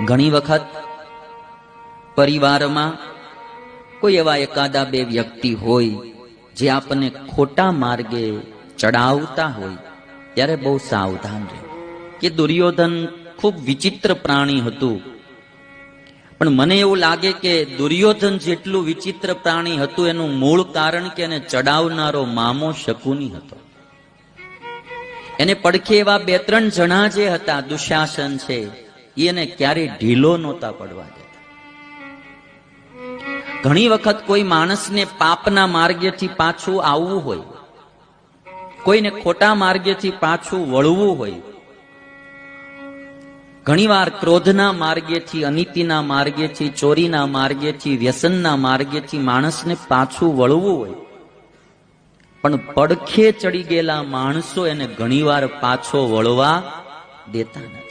ઘણી વખત પરિવારમાં કોઈ એવા એકાદા બે વ્યક્તિ હોય જે આપણને ખોટા માર્ગે ચડાવતા હોય ત્યારે બહુ સાવધાન રહે. કે દુર્યોધન ખૂબ વિચિત્ર પ્રાણી હતું, પણ મને એવું લાગે કે દુર્યોધન જેટલું વિચિત્ર પ્રાણી હતું એનું મૂળ કારણ કે એને ચડાવનારો મામો શકુની હતો. એને પડખે એવા બે ત્રણ જણા જે હતા, દુશાસન છે, એને ક્યારેય ઢીલો નહોતા પડવા દેતા. ઘણી વખત કોઈ માણસને પાપના માર્ગેથી પાછું આવવું હોય, કોઈને ખોટા માર્ગેથી પાછું વળવું હોય, ઘણીવાર ક્રોધના માર્ગેથી, અનીતિના માર્ગેથી, ચોરીના માર્ગેથી, વ્યસનના માર્ગેથી માણસને પાછું વળવું હોય, પણ પડખે ચડી ગયેલા માણસો એને ઘણીવાર પાછો વળવા દેતા નથી.